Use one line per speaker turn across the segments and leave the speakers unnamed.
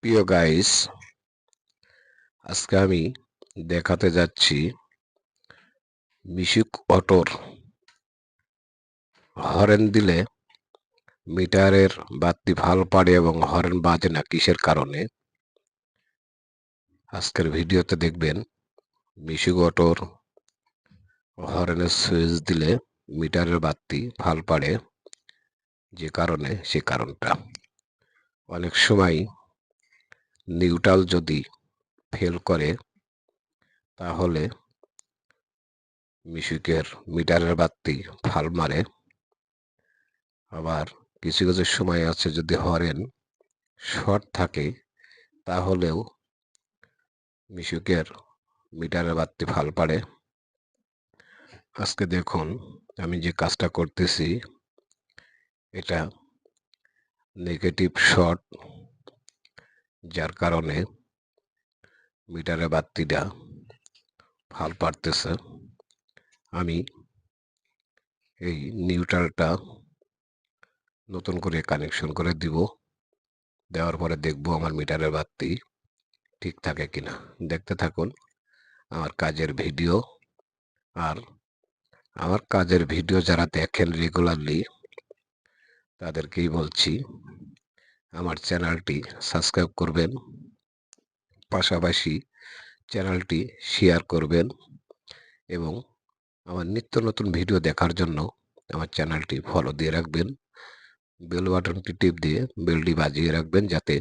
প্রিয় গাইস, আজকে আমি দেখাতে যাচ্ছি মিশুক অটোর হরেন দিলে মিটারের বাতি ভাল পাড়ে এবং হরেন বাজে না কিসের কারণে। আজকের ভিডিওতে দেখবেন মিশুক অটোর হরেনের সুইচ দিলে মিটারের বাতি ভাল পাড়ে যে কারণে সে কারণটা। অনেক সময় নিউট্রাল যদি ফেল করে তাহলে মিশুকের মিটারের বাতি ফাল মারে। আবার কিছু কিছু সময় আছে যদি হরেন শর্ট থাকে তাহলেও মিশুকের মিটারের বাতি ফাল পাড়ে। আজকে দেখুন আমি যে কাজটা করতেছি এটা নেগেটিভ শর্ট, যার কারণে মিটারের বাতিটা ফাল পাড়তেছে। আমি এই নিউট্রালটা নতুন করে কানেকশন করে দিব, দেওয়ার পরে দেখব আমার মিটারের বাতি ঠিক থাকে কিনা। দেখতে থাকুন আমার কাজের ভিডিও। আর আমার কাজের ভিডিও যারা দেখেন রেগুলারলি তাদেরকেই বলছি আমার চ্যানেলটি সাবস্ক্রাইব করবেন, পাশাপাশি চ্যানেলটি শেয়ার করবেন এবং আমার নিত্য নতুন ভিডিও দেখার জন্য আমার চ্যানেলটি ফলো দিয়ে রাখবেন। বেল বাটনটি টিপ দিয়ে বেলটি বাজিয়ে রাখবেন যাতে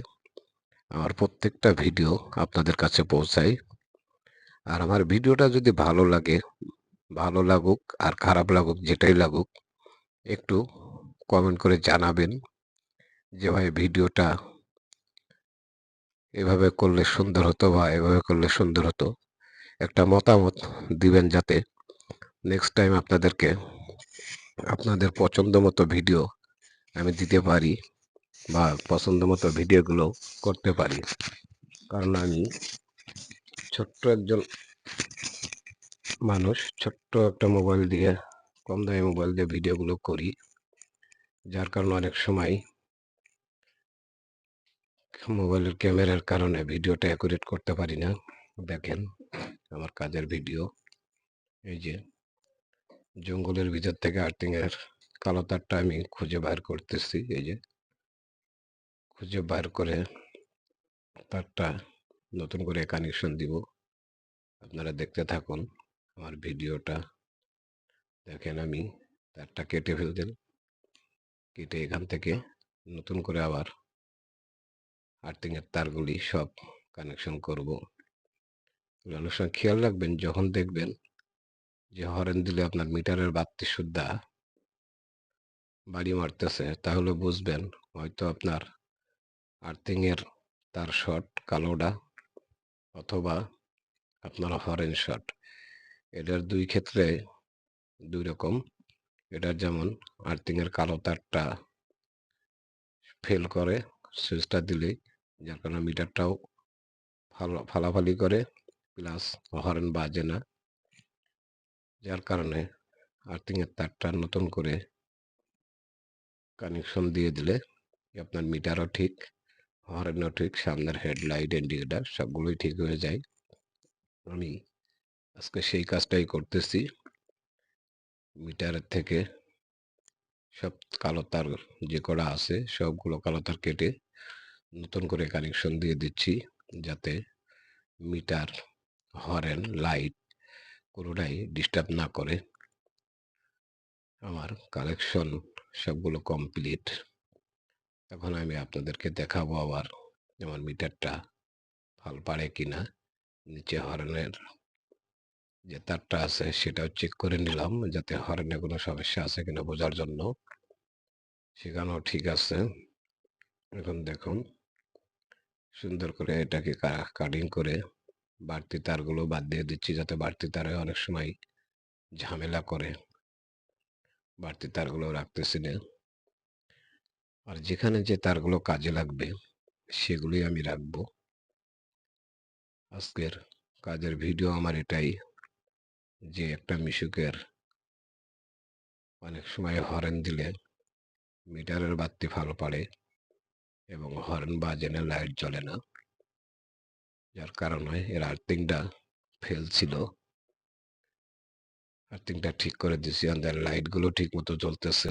আমার প্রত্যেকটা ভিডিও আপনাদের কাছে পৌঁছায়। আর আমার ভিডিওটা যদি ভালো লাগে, ভালো লাগুক আর খারাপ লাগুক যেটাই লাগুক, একটু কমেন্ট করে জানাবেন যে ভাই ভিডিওটা এভাবে করলে সুন্দর হতো বা এভাবে করলে সুন্দর হতো। একটা মতামত দিবেন যাতে নেক্সট টাইম আপনাদেরকে আপনাদের পছন্দ মতো ভিডিও আমি দিতে পারি বা পছন্দ মতো ভিডিওগুলো করতে পারি। কারণ আমি ছোট্ট একজন মানুষ, ছোট্ট একটা মোবাইল দিয়ে, কম দামি মোবাইল দিয়ে ভিডিওগুলো করি, যার কারণে অনেক সময় মোবাইলের ক্যামেরার কারণে ভিডিওটা অ্যাকুরেট করতে পারি না। দেখেন আমার কাজের ভিডিও। এই যে জঙ্গলের ভিতর থেকে আর্থিংয়ের কালো তারটা আমি খুঁজে বাইর করতেছি। এই যে খুঁজে বাইর করে তারটা নতুন করে কানেকশন দিব। আপনারা দেখতে থাকুন আমার ভিডিওটা। দেখেন আমি তারটা কেটে ফেলতেন, কেটে এখান থেকে নতুন করে আবার আর্থিংয়ের তারগুলি সব কানেকশন করব। অনেক সময় খেয়াল রাখবেন যখন দেখবেন যে হরেন দিলে আপনার মিটারের বাতি সুদ্ধা বাড়ি মারতেছে, তাহলে বুঝবেন হয়তো আপনার আর্থিংয়ের তার শর্ট কালোটা, অথবা আপনার হরেন শর্ট। এটার দুই ক্ষেত্রে দুই রকম। এটার যেমন আর্থিংয়ের কালো তারটা ফেল করে সুইচটা দিলেই, যার কারণে মিটারটাও ফালাফালি করে, প্লাস হরেন বাজে না, যার কারণে আর্থিংয়ের তারটা নতুন করে কানেকশন দিয়ে দিলে আপনার মিটারও ঠিক, হরেনও ঠিক, সামনের হেডলাইট ইন্ডিকেটার সবগুলোই ঠিক হয়ে যায়। আমি আজকে সেই কাজটাই করতেছি। মিটারের থেকে সব কালো তার যে কটা আছে সবগুলো কালো তার কেটে নতুন করে কানেকশন দিয়ে দিচ্ছি, যাতে মিটার, হরেন, লাইট কোনোটাই ডিস্টার্ব না করে। আমার কালেকশন সবগুলো কমপ্লিট। এখন আমি আপনাদেরকে দেখাবো আবার আমার মিটারটা ফাল পারে কিনা। নিচে হরেনের যে তারটা আছে সেটাও চেক করে নিলাম, যাতে হরেনে কোনো সমস্যা আছে কিনা বোঝার জন্য। সেখানেও ঠিক আছে। এখন দেখুন সুন্দর করে এটাকে কাটিং করে বাড়তি তারগুলো বাদ দিয়ে দিচ্ছি, যাতে বাড়তি তারে অনেক সময় ঝামেলা করে। বাড়তি তারগুলো রাখতেছি না, আর যেখানে যে তারগুলো কাজে লাগবে সেগুলোই আমি রাখবো। আজকের কাজের ভিডিও আমার এটাই, যে একটা মিশুকের অনেক সময় হরেন দিলে মিটারের বাতি ভালো পারে, এবং হর্ন বাজে না, লাইট জ্বলে না, যার কারণে এর আর্থিংটা ফেল ছিল। আর্থিংটা ঠিক করে দিছি, লাইট গুলো ঠিক মতো জ্বলতেছে।